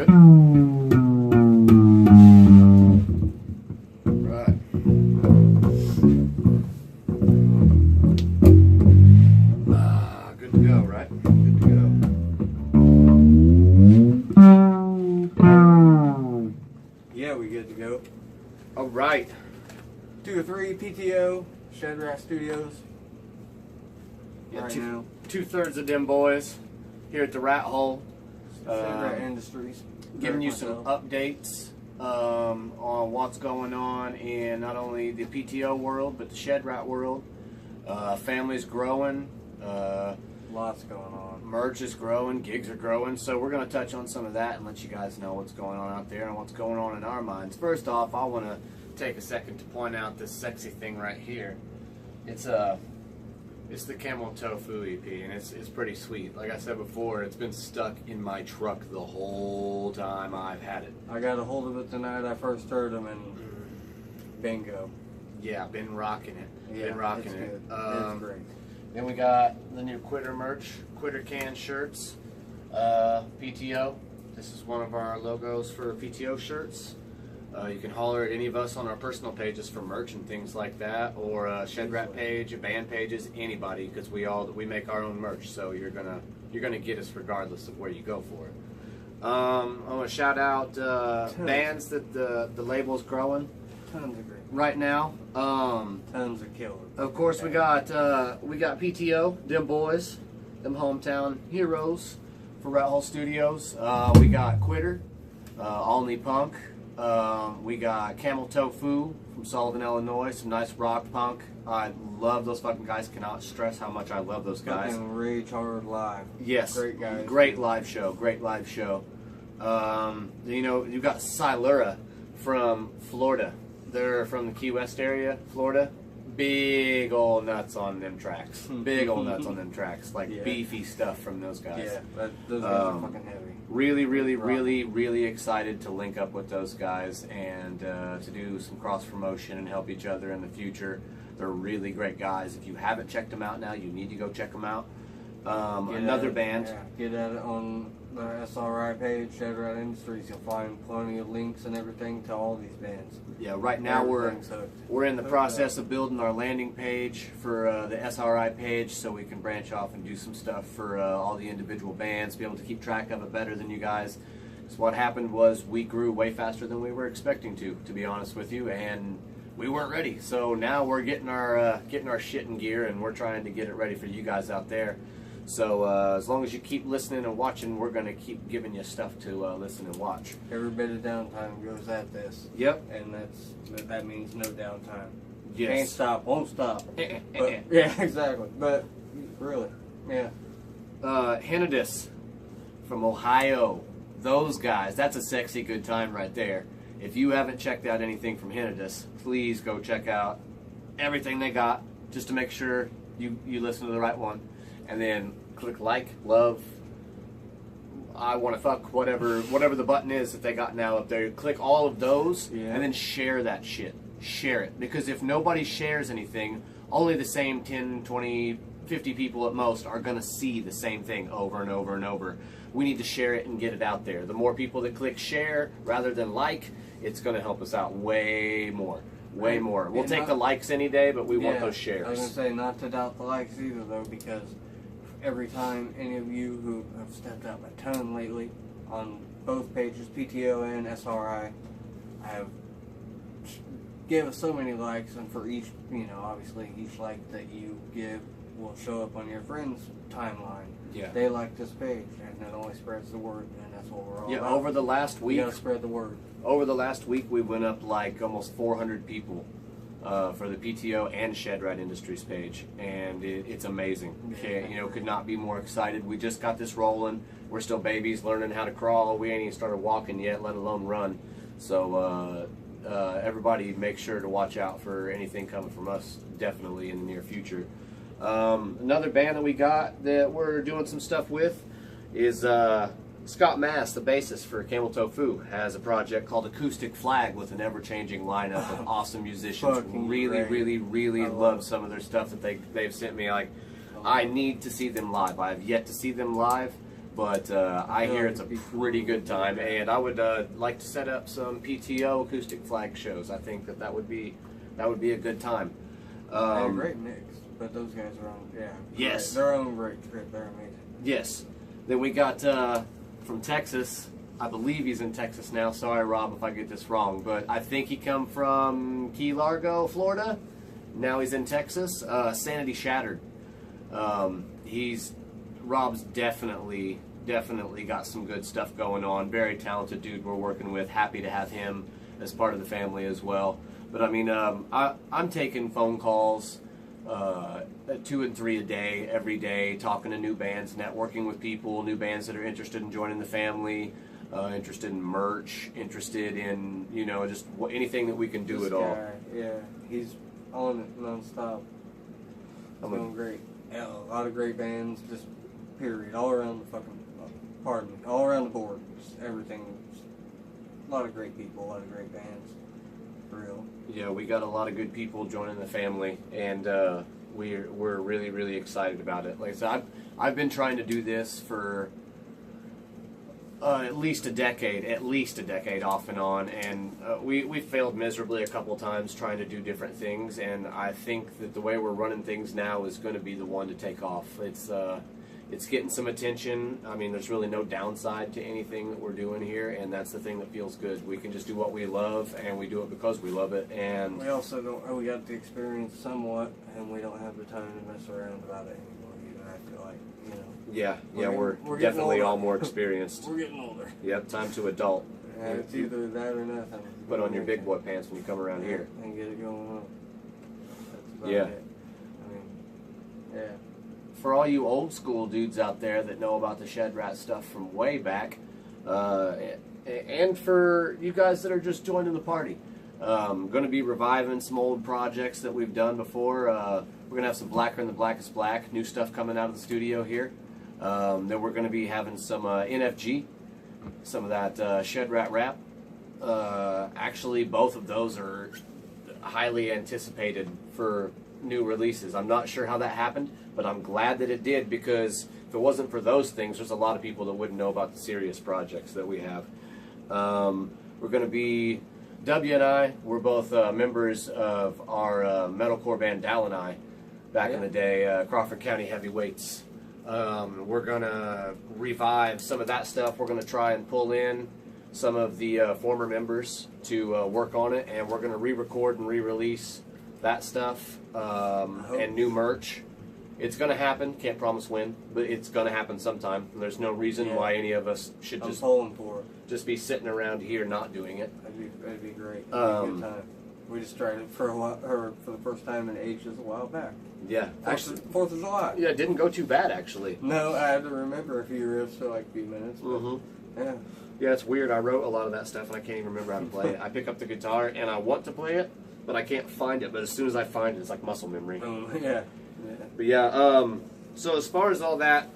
good. Right. Good to go, right? Good to go. Yeah, we good to go. All right. 2 or 3 PTO, ShedRat Studios. Yeah, Right now. 2/3 of them boys here at the Rat Hole. ShedRat Industries. Giving you some updates on what's going on in not only the PTO world, but the ShedRat world. Families growing. Lots going on. Merch is growing, gigs are growing, so we're going to touch on some of that and let you guys know what's going on out there and what's going on in our minds. First off, I want to take a second to point out this sexy thing right here. It's the Camel Tofu EP, and it's pretty sweet. Like I said before, it's been stuck in my truck the whole time I've had it. I got a hold of it the night I first heard them, and bingo. Yeah, been rocking it. Yeah, been rocking it's it. good. It's great. Then we got the new Quitter merch, Quitter can shirts, PTO. This is one of our logos for PTO shirts. You can holler at any of us on our personal pages for merch and things like that, or a ShedRat page, a band pages, anybody, because we make our own merch. So you're gonna get us regardless of where you go for it. I want to shout out bands that the label's growing. Tons of great. Right now. Tons of killers. Of course, we got PTO, them boys, them hometown heroes for Rat Hole Studios. We got Quitter, Only Punk. We got Camel Tofu from Sullivan, Illinois. Some nice rock punk. I love those fucking guys. Cannot stress how much I love those guys. Fucking Rage Hard live. Yes, Great guys. Great live show. Great live show. You know, you got Silura from Florida. They're from the Key West area, Florida. Big old nuts on them tracks. Big old nuts on them tracks. Like beefy stuff from those guys. Yeah, those guys are fucking heavy. Really excited to link up with those guys and to do some cross promotion and help each other in the future. They're really great guys. If you haven't checked them out now, you need to go check them out. Another band. Yeah, get at it on the SRI page, ShedRat Industries. You'll find plenty of links and everything to all these bands. Yeah, right now we're in the process of building our landing page for the SRI page, so we can branch off and do some stuff for all the individual bands, be able to keep track of it better than you guys. So what happened was we grew way faster than we were expecting to be honest with you, and we weren't ready. So now we're getting our shit in gear, and we're trying to get it ready for you guys out there. So as long as you keep listening and watching, we're going to keep giving you stuff to listen and watch. Every bit of downtime goes at this. Yep. And that means no downtime. Yes. Can't stop, won't stop. But, yeah, exactly. But really, yeah. Henadis from Ohio. Those guys, that's a sexy good time right there. If you haven't checked out anything from Henadis, please go check out everything they got, just to make sure you listen to the right one. And then click like, love, I want to fuck, whatever the button is that they got now up there. Click all of those, and then share that shit. Share it. Because if nobody shares anything, only the same 10, 20, 50 people at most are going to see the same thing over and over and over. We need to share it and get it out there. The more people that click share rather than like, it's going to help us out way more. Way more. We'll take the likes any day, but we want those shares. I was going to say, not to doubt the likes either, though, because every time any of you who have stepped up a ton lately on both pages, PTO and SRI, have give us so many likes, and for each, obviously each like that you give will show up on your friend's timeline. Yeah. They like this page, and that only spreads the word, and that's what we're all about. Over the last week, you gotta spread the word. Over the last week, we went up like almost 400 people for the PTO and ShedRat Industries page, and it's amazing. Could not be more excited. We just got this rolling. We're still babies learning how to crawl. We ain't even started walking yet, let alone run. So everybody make sure to watch out for anything coming from us, definitely in the near future. Another band that we got that we're doing some stuff with is Scott Mass, the bassist for Camel Tofu, has a project called Acoustic Flag with an ever-changing lineup of awesome musicians. Really love some of their stuff that they've sent me. Like, I need to see them live. I have yet to see them live, But I hear it's a pretty good time, and I would like to set up some PTO acoustic flag shows. I think that would be a good time. They're a great mix, but those guys are on, Yes. they're on a great trip. They're amazing. Yes. Then we got from Texas. I believe he's in Texas now. Sorry, Rob, if I get this wrong, but I think he come from Key Largo, Florida. Now he's in Texas. Sanity Shattered. Rob's definitely got some good stuff going on. Very talented dude we're working with. Happy to have him as part of the family as well. But I mean, I'm taking phone calls 2 and 3 a day, every day, talking to new bands, networking with people, new bands that are interested in joining the family, interested in merch, interested in, just anything that we can do at all. Yeah, he's on it nonstop. Doing great. Yeah, a lot of great bands, just period, all around the all around the board, just everything. Just a lot of great people, a lot of great bands, for real. Yeah, we got a lot of good people joining the family, and we're really, really excited about it. Like I said, I've been trying to do this for at least a decade off and on, and we failed miserably a couple times trying to do different things, and I think that the way we're running things now is going to be the one to take off. It's getting some attention. I mean, there's really no downside to anything that we're doing here, and that's the thing that feels good. We can just do what we love, and we do it because we love it. And we also we got the experience somewhat, and we don't have the time to mess around about it anymore either. I feel like, we're definitely all more experienced. We're getting older. Yep, time to adult. Yeah, it's either that or nothing. Put on your big boy pants when you come around here. And get it going on. That's about it. I mean, yeah. For all you old school dudes out there that know about the ShedRat stuff from way back, and for you guys that are just joining the party, going to be reviving some old projects that we've done before. We're going to have some Blacker and the Blackest Black, new stuff coming out of the studio here. Then we're going to be having some NFG, some of that ShedRat rap. Actually, both of those are highly anticipated for new releases. I'm not sure how that happened, but I'm glad that it did, because if it wasn't for those things, there's a lot of people that wouldn't know about the serious projects that we have. We're going to be, W and I, we're both members of our metalcore band Dal and I back in the day, Crawford County Heavyweights. We're going to revive some of that stuff. We're going to try and pull in some of the former members to work on it, and we're going to re-record and re-release that stuff and new merch. It's going to happen. Can't promise when, but it's going to happen sometime. There's no reason why any of us should just be sitting around here not doing it. That'd be great. That'd be a good time. We just tried it for the first time in ages a while back. Yeah. Actually, 4th of July. Yeah, it didn't go too bad, actually. No, I had to remember a few riffs for like a few minutes. Yeah. Yeah, it's weird. I wrote a lot of that stuff, and I can't even remember how to play it. I pick up the guitar, and I want to play it, but I can't find it. But as soon as I find it, it's like muscle memory. Yeah. But yeah, so as far as all that,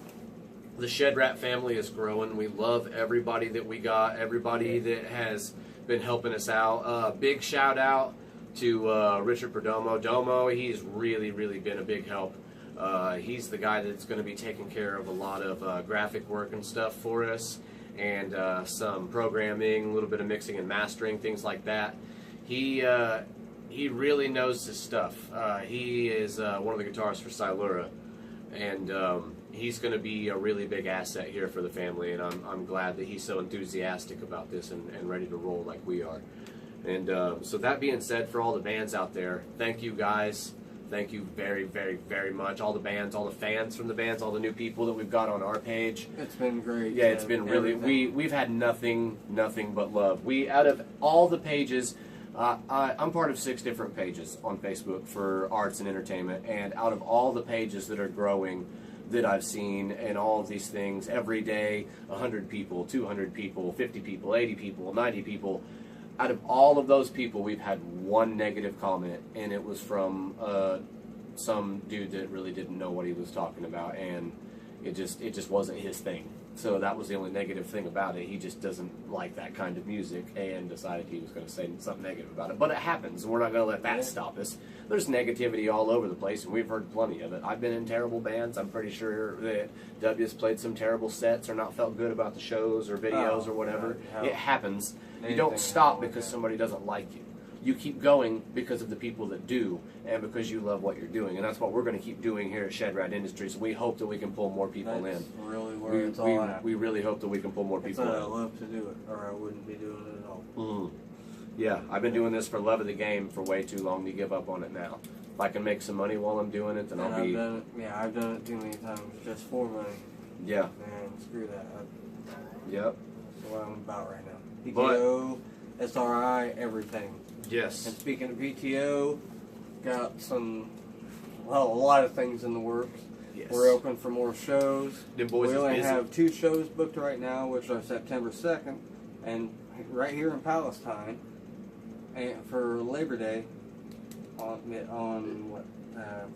the ShedRat family is growing. We love everybody that we got, everybody that has been helping us out. Big shout out to Richard Perdomo. Domo, he's really, really been a big help. He's the guy that's going to be taking care of a lot of graphic work and stuff for us, and some programming, a little bit of mixing and mastering, things like that. He really knows his stuff. He is one of the guitarists for Silura, and he's going to be a really big asset here for the family, and I'm glad that he's so enthusiastic about this and ready to roll like we are. And so that being said, for all the bands out there, thank you guys. Thank you very, very, very much. All the bands, all the fans from the bands, all the new people that we've got on our page. It's been great. Yeah, it's been really, we've had nothing but love. Out of all the pages, I'm part of 6 different pages on Facebook for arts and entertainment, and out of all the pages that are growing that I've seen and all of these things, every day, 100 people, 200 people, 50 people, 80 people, 90 people, out of all of those people, we've had one negative comment, and it was from some dude that really didn't know what he was talking about, and It just wasn't his thing. So that was the only negative thing about it. He just doesn't like that kind of music and decided he was going to say something negative about it. But it happens, and we're not going to let that stop us. There's negativity all over the place, and we've heard plenty of it. I've been in terrible bands. I'm pretty sure that W's played some terrible sets or not felt good about the shows or videos or whatever. It happens. You don't stop because somebody doesn't like you. You keep going because of the people that do and because you love what you're doing. And that's what we're going to keep doing here at ShedRat Industries. We hope that we can pull more people That's in. really where it's all at. We really hope that we can pull more people in. I love to do it, or I wouldn't be doing it at all. Yeah, I've been doing this for love of the game for way too long to give up on it now. If I can make some money while I'm doing it, then I'll be... I've done it too many times just for money. Yeah. Man, screw that. Yep. That's what I'm about right now. PTO, SRI, everything. Yes. And speaking of PTO, got a lot of things in the works. Yes. We're open for more shows. Them boys we only busy. have 2 shows booked right now, which are September 2nd, and right here in Palestine, and for Labor Day, on what,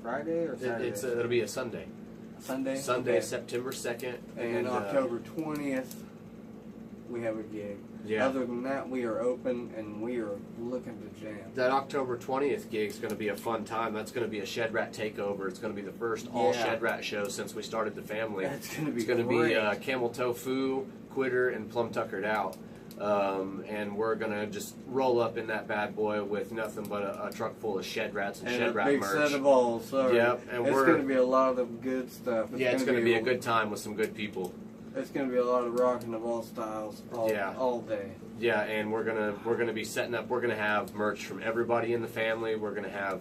Friday or Saturday? It'll be a Sunday. Sunday? Sunday, Okay. September 2nd. And October 20th, we have a gig. Yeah. Other than that, we are open and we are looking to jam. That October 20th gig is going to be a fun time. That's going to be a ShedRat takeover. It's going to be the first all ShedRat show since we started the family. That's going to be It's going to be Camel Tofu, Quitter, and Plum Tuckered Out. And we're going to just roll up in that bad boy with nothing but a truck full of ShedRats and ShedRat a big merch. set of balls. Sorry. Yep, and it's going to be a lot of good stuff. It's going to be a good time with some good people. It's going to be a lot of rocking of all styles all day. Yeah, and we're gonna be setting up. We're gonna have merch from everybody in the family. We're gonna have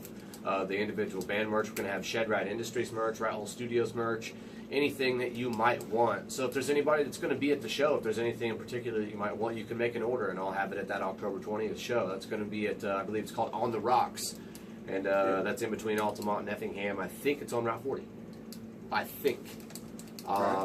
the individual band merch. We're gonna have ShedRat Industries merch, Rat Hole Studios merch, anything that you might want. So if there's anybody that's gonna be at the show, if there's anything in particular that you might want, you can make an order, and I'll have it at that October 20th show. That's gonna be at I believe it's called On the Rocks, and that's in between Altamont and Effingham. I think it's on Route 40. I think.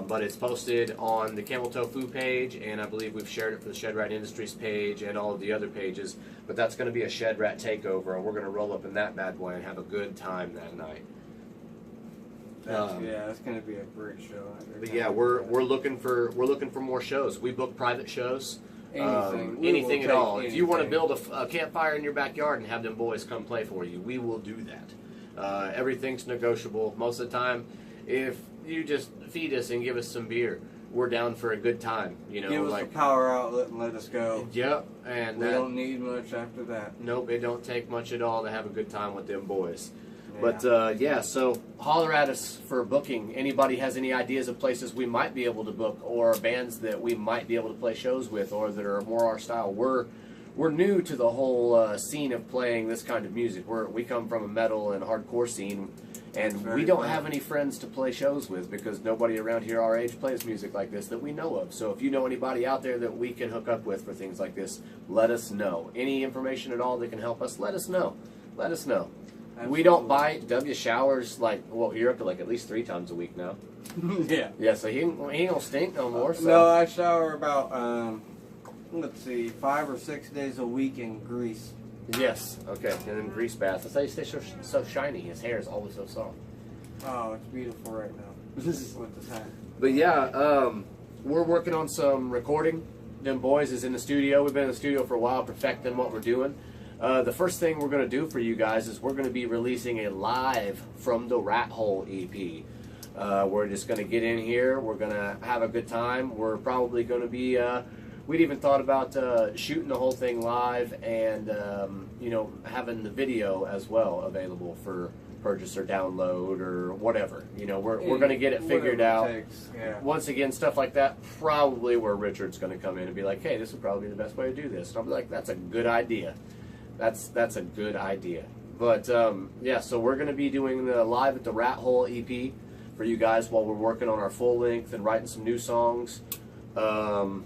But it's posted on the Camel Tofu page, and I believe we've shared it for the ShedRat Industries page and all of the other pages. But that's going to be a ShedRat takeover, and we're going to roll up in that bad boy and have a good time that night. It's going to be a great show. But yeah, we're looking for more shows. We book private shows. Anything at all. If you want to build a campfire in your backyard and have them boys come play for you, we will do that. Everything's negotiable. Most of the time, if you just feed us and give us some beer, we're down for a good time. You know, give us a power outlet and let us go. Yep, and we don't need much after that. Nope, it don't take much at all to have a good time with them boys. Yeah. But so holler at us for booking. Anybody has any ideas of places we might be able to book, or bands that we might be able to play shows with, or that are more our style. We're new to the whole scene of playing this kind of music. We come from a metal and hardcore scene. And we don't have any friends to play shows with because nobody around here our age plays music like this that we know of. So if you know anybody out there that we can hook up with for things like this, let us know. Any information at all that can help us, let us know. Let us know. Absolutely. We don't bite. W showers you're up to at least 3 times a week now. Yeah. Yeah, so he ain't gonna stink no more. So. No, I shower about, 5 or 6 days a week in Greece. Yes, okay, and then grease bath. That's how you stay so shiny. His hair is always so soft. Oh, it's beautiful right now. With the time. But yeah, we're working on some recording. Them boys is in the studio. We've been in the studio for a while, perfecting what we're doing. The first thing we're going to do for you guys is we're going to be releasing a live from the Rat Hole EP. We're just going to get in here. We're going to have a good time. We're probably going to be... we'd even thought about shooting the whole thing live and, having the video as well available for purchase or download or whatever. You know, we're going to get it figured out. Yeah. Once again, stuff like that, probably where Richard's going to come in and be like, hey, this would probably be the best way to do this. And I'll be like, that's a good idea. That's a good idea. But, yeah, so we're going to be doing the live at the Rat Hole EP for you guys while we're working on our full length and writing some new songs. We're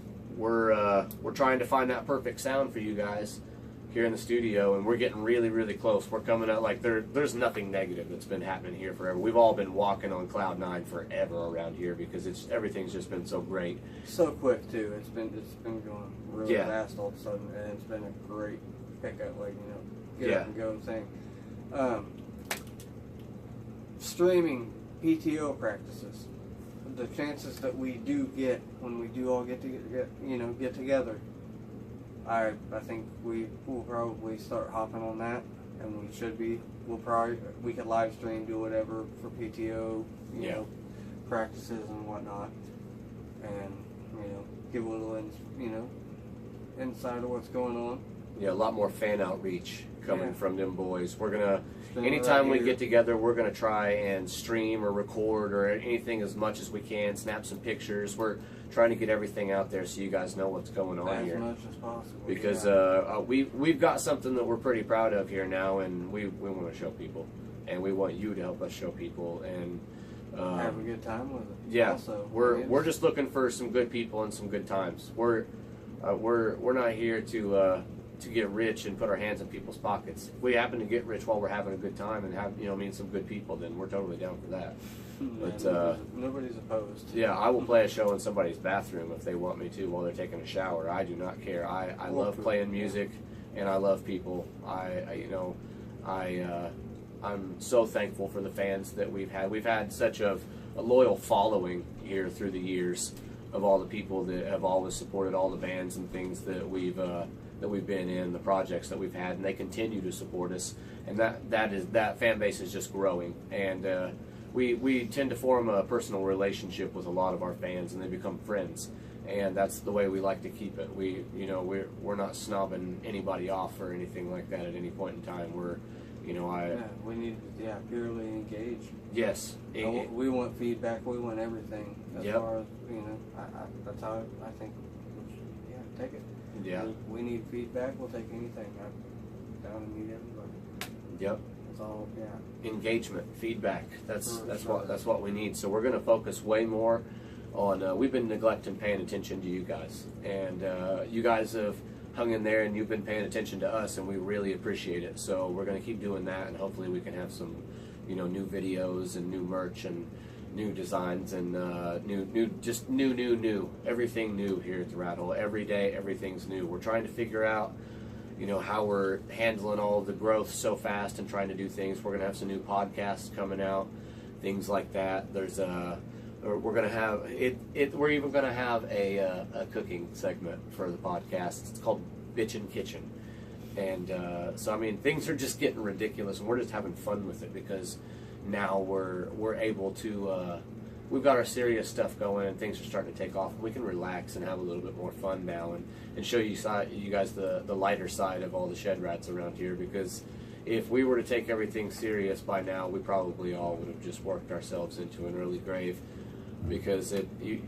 trying to find that perfect sound for you guys here in the studio, and we're getting really, really close. We're coming out there's nothing negative that's been happening here forever. We've all been walking on cloud 9 forever around here because everything's just been so great. So quick too. It's been going really fast all of a sudden, and it's been a great pickup. Get up and go thing. Streaming PTO practices. the chances that we do get when we do all get together, I think we will probably start hopping on that, and we should be. We could live stream, do whatever for PTO, you know, practices and whatnot, and give a little insight of what's going on. Yeah, a lot more fan outreach coming from them boys. We're gonna, anytime we get together, we're gonna try and stream or record or anything as much as we can. Snap some pictures. We're trying to get everything out there so you guys know what's going on here. As much as possible. Because we've got something that we're pretty proud of here now, and we want to show people, and we want you to help us show people and have a good time with it. Yeah, also, we're just looking for some good people and some good times. We're not here to get rich and put our hands in people's pockets. If we happen to get rich while we're having a good time and have meet some good people, then we're totally down for that. But nobody's opposed. Yeah, I will play a show in somebody's bathroom if they want me to while they're taking a shower. I do not care. I love playing music, and I love people. I'm so thankful for the fans that we've had. We've had such a loyal following here through the years of all the people that have always supported all the bands and things that we've been in, the projects that we've had, and they continue to support us. And that fan base is just growing. And we tend to form a personal relationship with a lot of our fans, and they become friends. And that's the way we like to keep it. We're not snobbing anybody off or anything like that at any point in time. We need purely engage. Yes. We want feedback. We want everything. As far as that's how I think. Take it. Yeah. We need feedback. We'll take anything. I'm down to meet everybody. Yep. That's all. Yeah. Engagement, feedback. That's what we need. So we're going to focus way more on. We've been neglecting paying attention to you guys, and you guys have hung in there, and you've been paying attention to us, and we really appreciate it. So we're going to keep doing that, and hopefully we can have some, new videos and new merch and new designs and new everything new here at the Rat Hole. Every day, everything's new. We're trying to figure out, how we're handling all the growth so fast and trying to do things. We're going to have some new podcasts coming out, things like that. We're going to have we're even going to have a cooking segment for the podcast. It's called Bitchin' Kitchen. And so, things are just getting ridiculous, and we're just having fun with it because now we're able to, we've got our serious stuff going, and things are starting to take off. We can relax and have a little bit more fun now and show you guys the lighter side of all the ShedRats around here, because if we were to take everything serious by now, we probably all would have just worked ourselves into an early grave, because you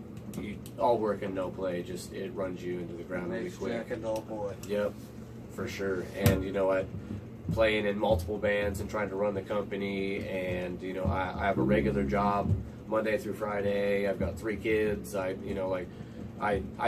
all work and no play, it runs you into the ground really quick. Jack a dull boy. Yep, for sure. And you know what? Playing in multiple bands and trying to run the company, and I have a regular job Monday through Friday. I've got 3 kids. I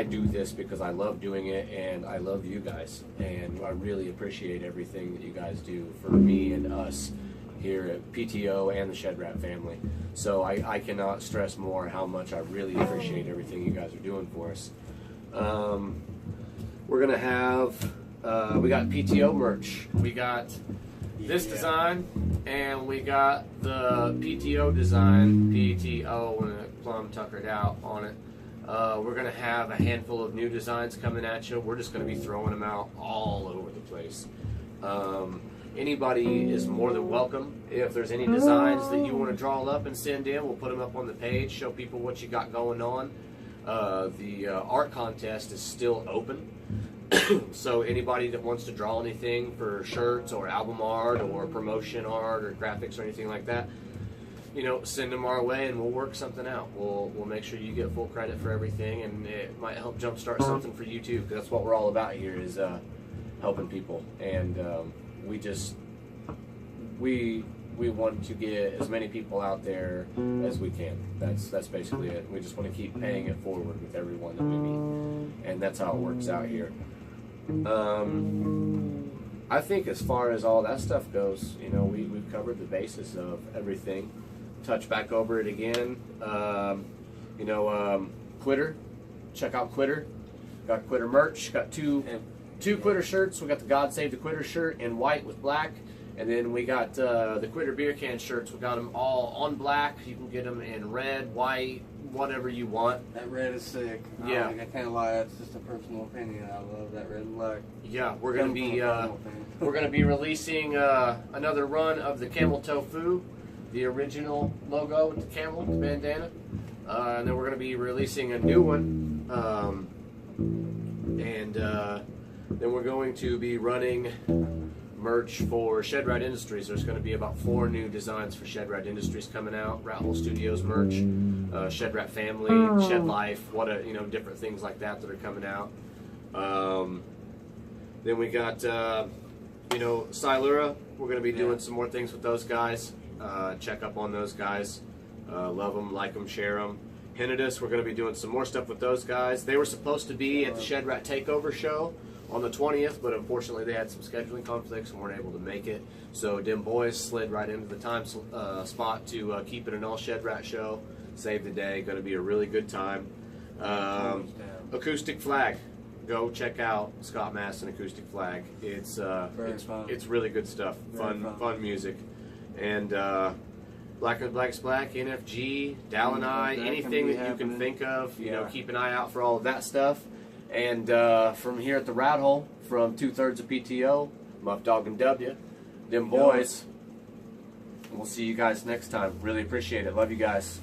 do this because I love doing it, and I love you guys, and I really appreciate everything that you guys do for me and us here at PTO and the ShedRat family. So I cannot stress more how much I really appreciate everything you guys are doing for us. We're gonna have we got PTO merch. We got this design, and we got the PTO design, PTO, when it plumb tuckered out on it. We're going to have a handful of new designs coming at you. We're just going to be throwing them out all over the place. Anybody is more than welcome. If there's any designs that you want to draw up and send in, we'll put them up on the page, show people what you got going on. The art contest is still open. So anybody that wants to draw anything for shirts or album art or promotion art or graphics or anything like that, send them our way, and we'll work something out. We'll make sure you get full credit for everything, and it might help jumpstart something for you too, because that's what we're all about here, is helping people. And we want to get as many people out there as we can. That's basically it. We just want to keep paying it forward with everyone that we meet, and that's how it works out here. I think as far as all that stuff goes, we've covered the basis of everything. Touch back over it again. Quitter. Check out Quitter. Got Quitter merch. Got two Quitter shirts. We got the God Save the Quitter shirt in white with black. And then we got the Quitter beer can shirts. We got them all on black. You can get them in red, white, whatever you want. That red is sick. Yeah. I can't lie. That's just a personal opinion. I love that red and black. Yeah, we're gonna be releasing another run of the camel tofu, the original logo with the camel, the bandana, and then we're gonna be releasing a new one, and then we're going to be running merch for ShedRat Industries. There's going to be about 4 new designs for ShedRat Industries coming out. Rat Hole Studios merch, ShedRat Family, Shed Life, different things like that are coming out. Then we got, Silura. We're going to be doing some more things with those guys. Check up on those guys. Love them, like them, share them. Henadus, we're going to be doing some more stuff with those guys. They were supposed to be at the ShedRat Takeover show on the 20th, but unfortunately they had some scheduling conflicts and weren't able to make it. So Dim Boys slid right into the time spot to keep it an all ShedRat show. Save the day. Going to be a really good time. Acoustic Flag. Go check out Scott Masson Acoustic Flag. It's fun. It's really good stuff. Fun music. And Black and Black's Black, NFG, Dal and I, anything that you can think of. Keep an eye out for all of that stuff. And from here at the Rat Hole, from 2/3 of PTO, Muff Dog and W, Dim Boys. We'll see you guys next time. Really appreciate it. Love you guys.